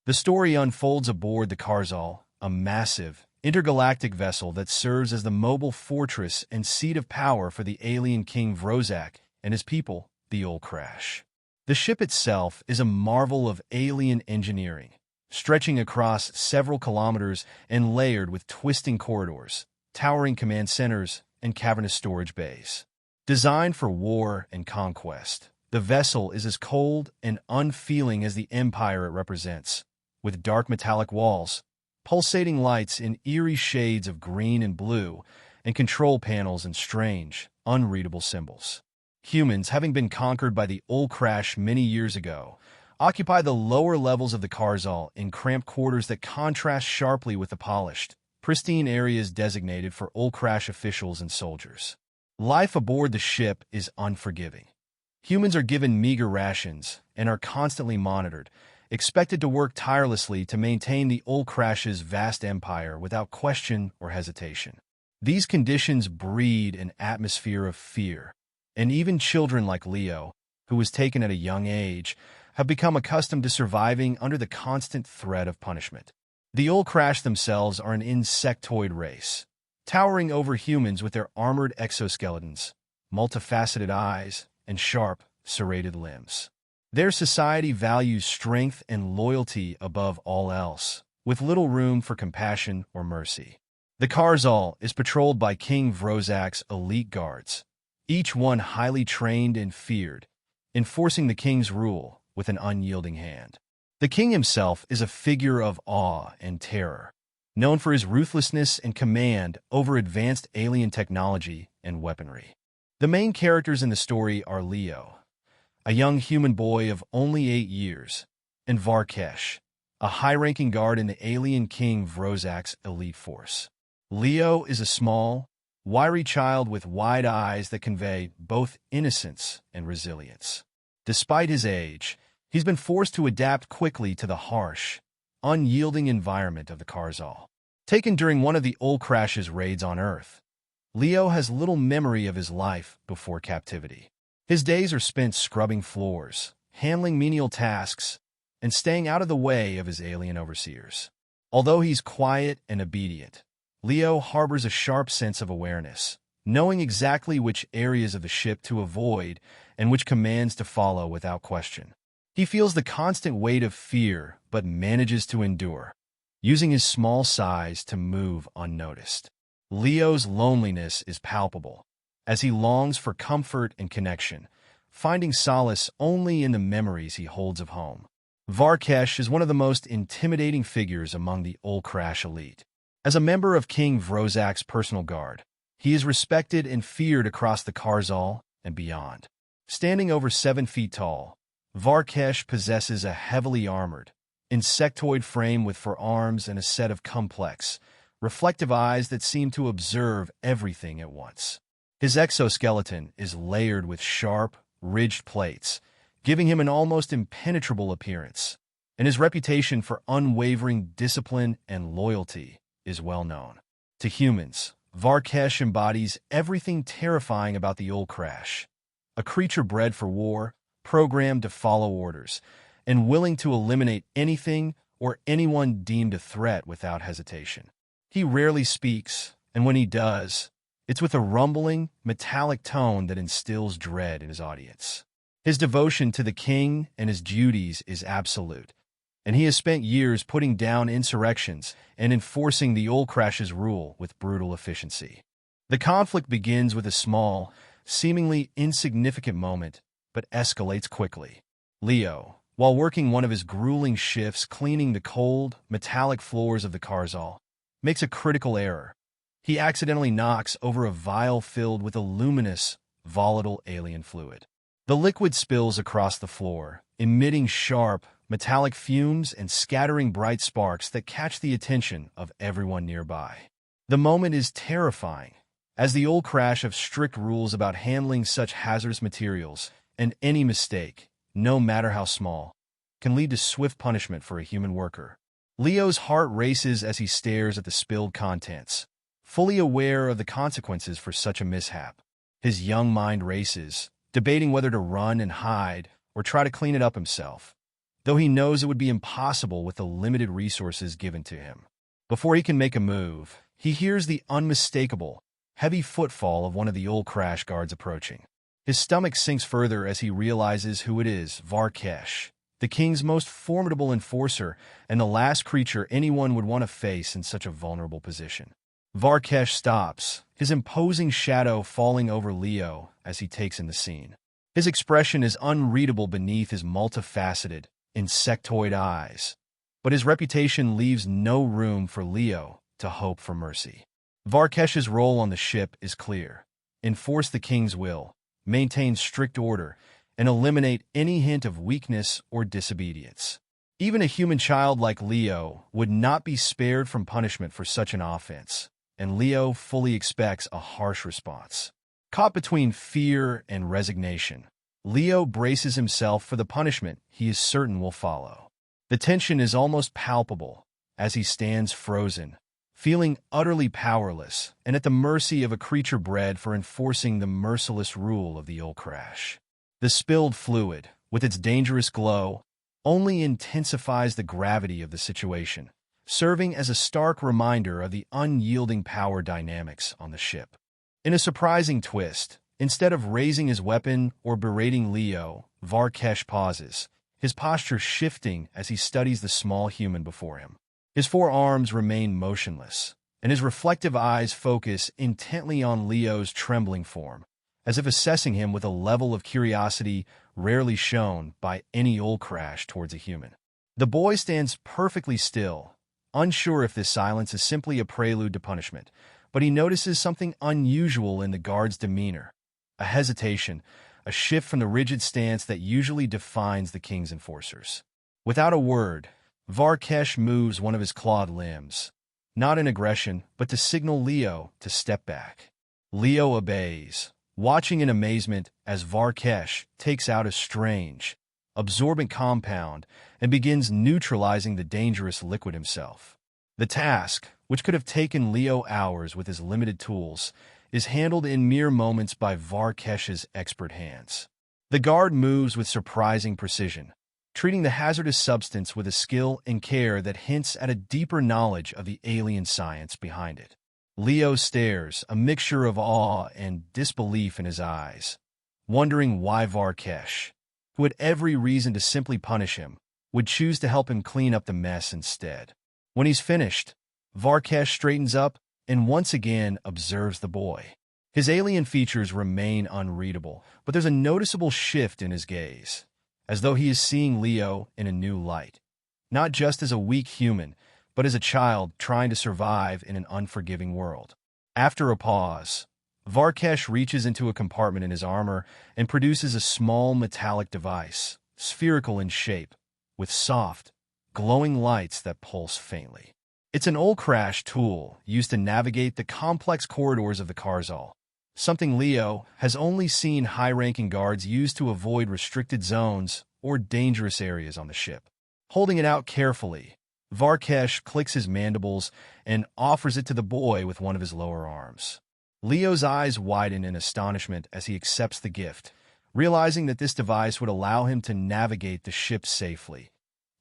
The story unfolds aboard the Kar-Zol, a massive, intergalactic vessel that serves as the mobile fortress and seat of power for the alien King Vrosak and his people, the Oolkrash. The ship itself is a marvel of alien engineering, stretching across several kilometers and layered with twisting corridors, towering command centers, and cavernous storage bays. Designed for war and conquest, the vessel is as cold and unfeeling as the empire it represents, with dark metallic walls, pulsating lights in eerie shades of green and blue, and control panels and strange, unreadable symbols. Humans, having been conquered by the Oolkrash many years ago, occupy the lower levels of the Kar-Zol in cramped quarters that contrast sharply with the polished, pristine areas designated for Oolkrash officials and soldiers. Life aboard the ship is unforgiving. Humans are given meager rations and are constantly monitored, expected to work tirelessly to maintain the Oolkrash's vast empire without question or hesitation. These conditions breed an atmosphere of fear, and even children like Leo, who was taken at a young age, have become accustomed to surviving under the constant threat of punishment. The Oolkrash themselves are an insectoid race, towering over humans with their armored exoskeletons, multifaceted eyes, and sharp, serrated limbs. Their society values strength and loyalty above all else, with little room for compassion or mercy. The Kar-Zol is patrolled by King Vrosak's elite guards, each one highly trained and feared, enforcing the king's rule with an unyielding hand. The king himself is a figure of awe and terror, known for his ruthlessness and command over advanced alien technology and weaponry. The main characters in the story are Leo, a young human boy of only 8 years, and Var'Kesh, a high-ranking guard in the alien King Vrosak's elite force. Leo is a small, wiry child with wide eyes that convey both innocence and resilience. Despite his age, he's been forced to adapt quickly to the harsh, unyielding environment of the Kar-Zol. Taken during one of the Oolkrash's raids on Earth, Leo has little memory of his life before captivity. His days are spent scrubbing floors, handling menial tasks, and staying out of the way of his alien overseers. Although he's quiet and obedient, Leo harbors a sharp sense of awareness, knowing exactly which areas of the ship to avoid and which commands to follow without question. He feels the constant weight of fear but manages to endure, using his small size to move unnoticed. Leo's loneliness is palpable, as he longs for comfort and connection, finding solace only in the memories he holds of home. Var'Kesh is one of the most intimidating figures among the Oolkrash elite. As a member of King Vrosak's personal guard, he is respected and feared across the Kar-Zol and beyond. Standing over 7 feet tall, Var'Kesh possesses a heavily armored, insectoid frame with 4 arms and a set of complex, reflective eyes that seem to observe everything at once. His exoskeleton is layered with sharp, ridged plates, giving him an almost impenetrable appearance, and his reputation for unwavering discipline and loyalty is well known. To humans, Var'Kesh embodies everything terrifying about the Oolkrash, a creature bred for war, programmed to follow orders, and willing to eliminate anything or anyone deemed a threat without hesitation. He rarely speaks, and when he does, it's with a rumbling, metallic tone that instills dread in his audience. His devotion to the king and his duties is absolute, and he has spent years putting down insurrections and enforcing the Oolkrash's rule with brutal efficiency. The conflict begins with a small, seemingly insignificant moment, but escalates quickly. Leo, while working one of his grueling shifts cleaning the cold, metallic floors of the Kar-Zol, makes a critical error. He accidentally knocks over a vial filled with a luminous, volatile alien fluid. The liquid spills across the floor, emitting sharp, metallic fumes and scattering bright sparks that catch the attention of everyone nearby. The moment is terrifying, as the Oolkrash have strict rules about handling such hazardous materials, and any mistake, no matter how small, can lead to swift punishment for a human worker. Leo's heart races as he stares at the spilled contents, fully aware of the consequences for such a mishap. His young mind races, debating whether to run and hide or try to clean it up himself. though he knows it would be impossible with the limited resources given to him. Before he can make a move, he hears the unmistakable, heavy footfall of one of the Oolkrash guards approaching. His stomach sinks further as he realizes who it is: Var'Kesh, the king's most formidable enforcer and the last creature anyone would want to face in such a vulnerable position. Var'Kesh stops, his imposing shadow falling over Leo as he takes in the scene. His expression is unreadable beneath his multifaceted, insectoid eyes, but his reputation leaves no room for Leo to hope for mercy. Var'Kesh's role on the ship is clear: enforce the king's will, maintain strict order, and eliminate any hint of weakness or disobedience. Even a human child like Leo would not be spared from punishment for such an offense, and Leo fully expects a harsh response. Caught between fear and resignation, Leo braces himself for the punishment he is certain will follow. The tension is almost palpable as he stands frozen, feeling utterly powerless and at the mercy of a creature bred for enforcing the merciless rule of the Oolkrash. The spilled fluid, with its dangerous glow, only intensifies the gravity of the situation, serving as a stark reminder of the unyielding power dynamics on the ship. In a surprising twist, instead of raising his weapon or berating Leo, Var'Kesh pauses, his posture shifting as he studies the small human before him. His four arms remain motionless, and his reflective eyes focus intently on Leo's trembling form, as if assessing him with a level of curiosity rarely shown by any Oolkrash towards a human. The boy stands perfectly still, unsure if this silence is simply a prelude to punishment, but he notices something unusual in the guard's demeanor: a hesitation, a shift from the rigid stance that usually defines the king's enforcers. Without a word, Var'Kesh moves one of his clawed limbs, not in aggression, but to signal Leo to step back. Leo obeys, watching in amazement as Var'Kesh takes out a strange, absorbent compound and begins neutralizing the dangerous liquid himself. The task, which could have taken Leo hours with his limited tools, is handled in mere moments by Var'Kesh's expert hands. The guard moves with surprising precision, treating the hazardous substance with a skill and care that hints at a deeper knowledge of the alien science behind it. Leo stares, a mixture of awe and disbelief in his eyes, wondering why Var'Kesh, who had every reason to simply punish him, would choose to help him clean up the mess instead. When he's finished, Var'Kesh straightens up and once again observes the boy. His alien features remain unreadable, but there's a noticeable shift in his gaze, as though he is seeing Leo in a new light, not just as a weak human, but as a child trying to survive in an unforgiving world. After a pause, Var'Kesh reaches into a compartment in his armor and produces a small metallic device, spherical in shape, with soft, glowing lights that pulse faintly. It's an Oolkrash tool used to navigate the complex corridors of the Kar-Zol, something Leo has only seen high-ranking guards use to avoid restricted zones or dangerous areas on the ship. Holding it out carefully, Var'Kesh clicks his mandibles and offers it to the boy with one of his lower arms. Leo's eyes widen in astonishment as he accepts the gift, realizing that this device would allow him to navigate the ship safely,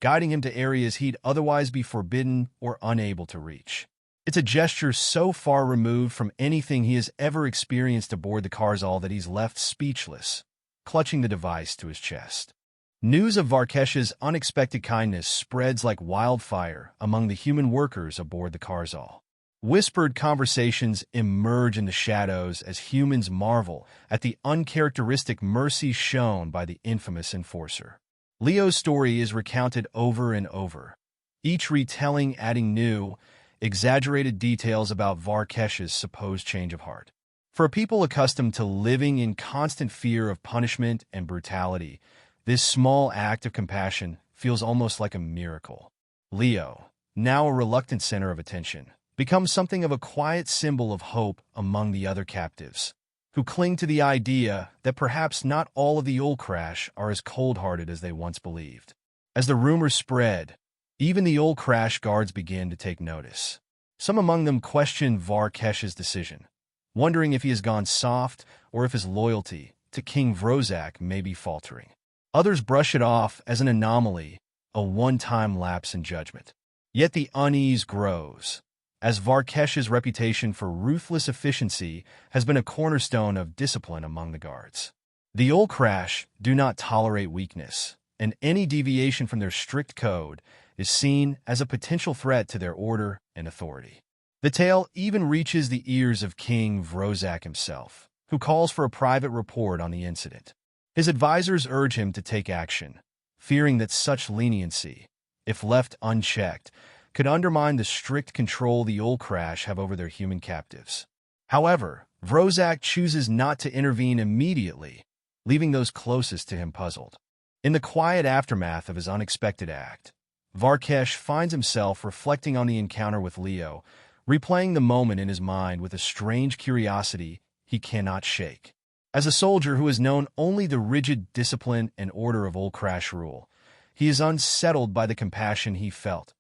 guiding him to areas he'd otherwise be forbidden or unable to reach. It's a gesture so far removed from anything he has ever experienced aboard the Kar-Zol that he's left speechless, clutching the device to his chest. News of Var'Kesh's unexpected kindness spreads like wildfire among the human workers aboard the Kar-Zol. Whispered conversations emerge in the shadows as humans marvel at the uncharacteristic mercy shown by the infamous enforcer. Leo's story is recounted over and over, each retelling adding new, exaggerated details about Var'Kesh's supposed change of heart. For a people accustomed to living in constant fear of punishment and brutality, this small act of compassion feels almost like a miracle. Leo, now a reluctant center of attention, becomes something of a quiet symbol of hope among the other captives, who cling to the idea that perhaps not all of the Oolkrash are as cold-hearted as they once believed. As the rumors spread, even the Oolkrash guards begin to take notice. Some among them question Var'Kesh's decision, wondering if he has gone soft or if his loyalty to King Vrosak may be faltering. Others brush it off as an anomaly a one-time lapse in judgment. Yet the unease grows, as Var'Kesh's reputation for ruthless efficiency has been a cornerstone of discipline among the guards. The Oolkrash do not tolerate weakness, and any deviation from their strict code is seen as a potential threat to their order and authority. The tale even reaches the ears of King Vrosak himself, who calls for a private report on the incident. His advisors urge him to take action, fearing that such leniency, if left unchecked, could undermine the strict control the Oolkrash have over their human captives. However, Vrosak chooses not to intervene immediately, leaving those closest to him puzzled. In the quiet aftermath of his unexpected act, Var'Kesh finds himself reflecting on the encounter with Leo, replaying the moment in his mind with a strange curiosity he cannot shake. As a soldier who has known only the rigid discipline and order of Oolkrash rule, he is unsettled by the compassion he felt,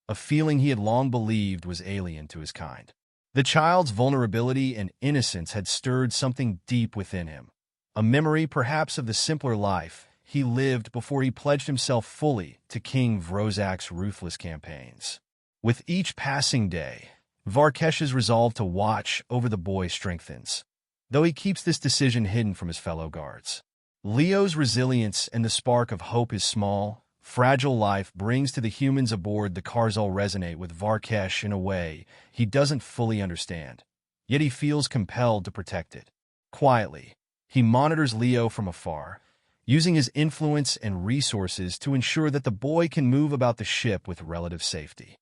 a feeling he had long believed was alien to his kind. The child's vulnerability and innocence had stirred something deep within him, a memory perhaps of the simpler life he lived before he pledged himself fully to King Vrosak's ruthless campaigns. With each passing day, Var'Kesh's resolve to watch over the boy strengthens, though he keeps this decision hidden from his fellow guards. Leo's resilience and the spark of hope his small, fragile life brings to the humans aboard the Kar-Zol resonate with Var'Kesh in a way he doesn't fully understand, yet he feels compelled to protect it. Quietly, he monitors Leo from afar, using his influence and resources to ensure that the boy can move about the ship with relative safety.